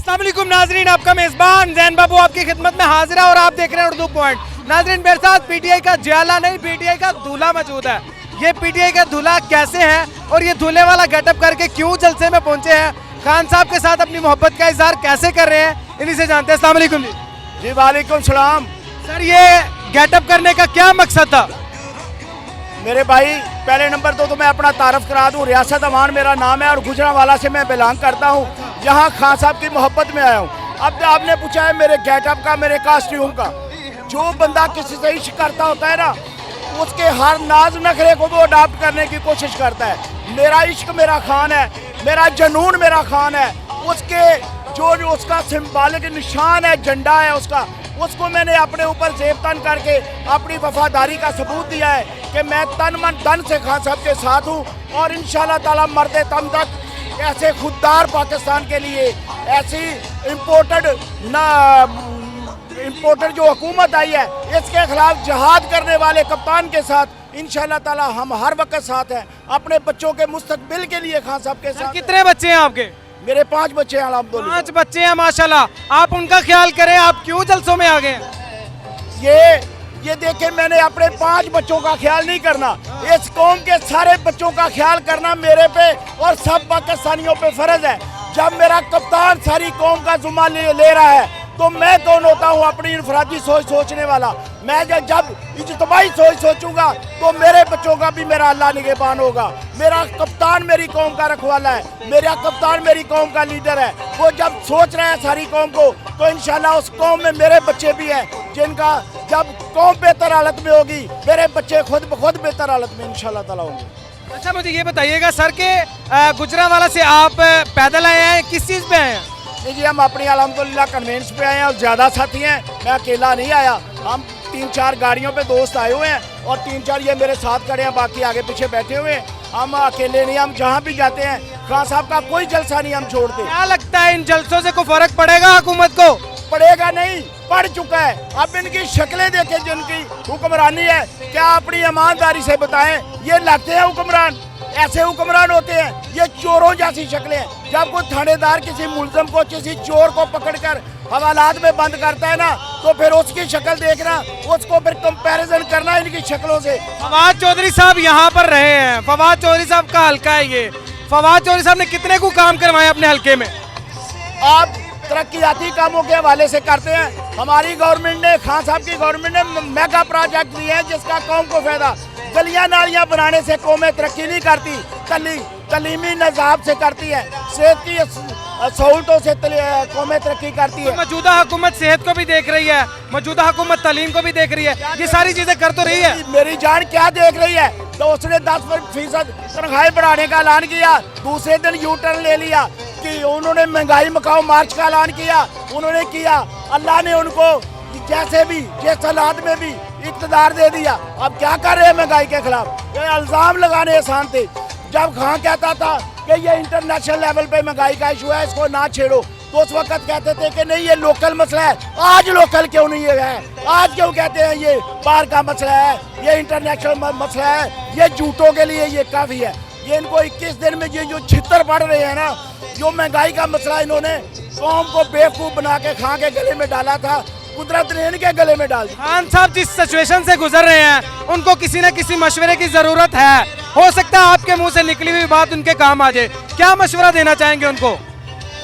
अस्सलाम वालेकुम नाजरीन, आपका मेजबान जैन बाबू आपकी खिदमत में हाजिर है और आप देख रहे हैं उर्दू पॉइंट। नाजरीन, मेरे साथ पीटीआई का जियाला नहीं, पीटीआई का दूल्हा मौजूद है। ये पीटीआई का दूल्हा कैसे है और ये दूल्हे वाला गेटअप करके क्यों जलसे में पहुंचे हैं, खान साहब के साथ अपनी मोहब्बत का इजहार कैसे कर रहे हैं, इन्हीं से जानते हैं। अस्सलाम वालेकुम जी। वालेकुम सलाम। सर, ये गेटअप करने का क्या मकसद था? मेरे भाई, पहले नंबर तो मैं अपना तारफ़ करा दूं। रियासत अमान मेरा नाम है और गुजरांवाला से मैं बिलोंग करता हूं। यहाँ खान साहब की मोहब्बत में आया हूं। अब आपने पूछा है मेरे गेटअप का, मेरे कॉस्ट्यूम का। जो बंदा किसी से इश्क करता होता है ना, उसके हर नाज नखरे को वो अडाप्ट करने की कोशिश करता है। मेरा इश्क मेरा खान है, मेरा जुनून मेरा खान है। उसके जो उसका सिंबॉलिक निशान है, झंडा है उसका, उसको मैंने अपने ऊपर जेब तन करके अपनी वफादारी का सबूत दिया है कि मैं तन मन धन से खान साहब के साथ हूँ। और इंशाल्लाह ताला मरते दम तक ऐसे खुददार पाकिस्तान के लिए, ऐसी इम्पोर्टेड जो हुकूमत आई है, इसके खिलाफ जहाद करने वाले कप्तान के साथ इंशाल्लाह ताला हम हर वक्त साथ हैं। अपने बच्चों के मुस्तकबिल के लिए खान साहब के साथ। कितने बच्चे हैं आपके? मेरे 5 बच्चे हैं अल्हम्दुलिल्लाह। 5 बच्चे हैं, माशाल्लाह। आप उनका ख्याल करें, आप क्यों जलसों में आ गए? ये देखें, मैंने अपने 5 बच्चों का ख्याल नहीं करना, इस कौम के सारे बच्चों का ख्याल करना मेरे पे और सब पाकिस्तानियों पे फर्ज है। जब मेरा कप्तान सारी कौम का जुम्मा ले रहा है तो मैं कौन होता हूँ अपनी इनफरादी सोच सोचने वाला? मैं जब इज्तिमाई सोच सोचूंगा तो मेरे बच्चों का भी मेरा अल्लाह निगहबान होगा। मेरा कप्तान मेरी कौम का रखवाला है, मेरा कप्तान मेरी कौम का लीडर है। वो जब सोच रहा है सारी कौम को, तो इंशाल्लाह उस कौम में मेरे बच्चे भी हैं, जिनका जब कौम बेहतर हालत में होगी, मेरे बच्चे खुद बेहतर हालत में इंशाल्लाह ताला होंगे। अच्छा, मुझे ये बताइएगा सर के गुजरांवाला से आप पैदल आए हैं, किस चीज़ पे आए हैं? जी, हम अपनी अल्हम्दुलिल्लाह कन्वेंस पे आए हैं और ज़्यादा साथी हैं। मैं अकेला नहीं आया, हम 3-4 गाड़ियों पे दोस्त आए हुए हैं और 3-4 ये मेरे साथ खड़े हैं, बाकी आगे पीछे बैठे हुए हैं। हम अकेले नहीं, हम जहाँ भी जाते हैं खान साहब का कोई जलसा नहीं हम छोड़ते। क्या लगता है इन जलसों से कोई फर्क पड़ेगा हुकूमत को? पड़ेगा नहीं, पड़ चुका है। अब इनकी शक्लें देखें, जिनकी हुक्मरानी है, क्या अपनी ईमानदारी से बताएं, ये लगते हैं हुक्मरान? ऐसे हुक्मरान होते हैं? ये चोरों जैसी शक्लें हैं। जब कोई थानेदार किसी मुलजम को, किसी चोर को पकड़कर हवालात में बंद करता है ना, तो फिर उसकी शक्ल देखना, उसको फिर कंपैरिजन करना इनकी शक्लों से। फवाद चौधरी साहब यहाँ पर रहे हैं, फवाद चौधरी साहब का हल्का है ये। फवाद चौधरी साहब ने कितने को काम करवाए अपने हल्के में? आप तरक्याती कामों के हवाले से करते हैं। हमारी गवर्नमेंट ने, खान साहब की गवर्नमेंट ने मेगा प्रोजेक्ट दिए हैं जिसका कौम को फायदा। गलियां नालियां बनाने से कौमें तरक्की नहीं करती, तलीमी निज़ाम से करती है। सेहत की सहूलतों से कौमें तरक्की करती है। मौजूदा हुकूमत सेहत को भी देख रही है, मौजूदा हुकूमत तालीम को भी देख रही है, ये सारी चीजें कर तो रही है। मेरी जान क्या देख रही है? तो उसने 10% तनख्वाहें बढ़ाने का ऐलान किया, दूसरे दिन यू टर्न ले लिया कि उन्होंने महंगाई मकाओ मार्च का ऐलान किया। उन्होंने किया, अल्लाह ने उनको जैसे भी जिस हालात में भी इक़्तिदार दे दिया। अब क्या कर रहे हैं महंगाई के खिलाफ? ये इल्ज़ाम लगाने आसान थे। जब खान कहता था कि ये इंटरनेशनल लेवल पे महंगाई का इशू है, इसको ना छेड़ो, तो उस वक्त कहते थे कि नहीं ये लोकल मसला है। आज लोकल क्यों नहीं है? आज क्यों कहते हैं ये बाहर का मसला है, ये इंटरनेशनल मसला है? ये झूठों के लिए ये काफ़ी है। ये इनको 21 दिन में ये जो छितर पड़ रहे हैं ना, जो महंगाई का मसला इन्होंने कौम को बेवकूफ़ बना के खान के गले में डाला था, कुदरत ने इनके गले में डाल दिया। खान साहब जिस सिचुएशन से गुजर रहे हैं, उनको किसी न किसी मशवरे की जरूरत है। हो सकता है आपके मुंह से निकली हुई बात उनके काम आ जाए। क्या मशवरा देना चाहेंगे उनको?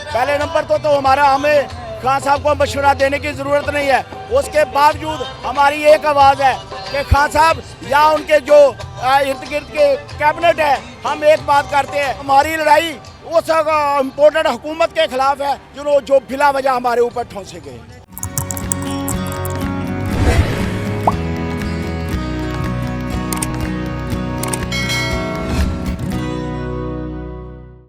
पहले नंबर तो हमें खान साहब को मशवरा देने की ज़रूरत नहीं है। उसके बावजूद हमारी एक आवाज़ है कि खान साहब या उनके जो इर्द गिर्द के कैबिनेट है, हम एक बात करते हैं, हमारी लड़ाई उस इम्पोर्टेड हुकूमत के खिलाफ है जो बिला वजह हमारे ऊपर ठोंसे गए।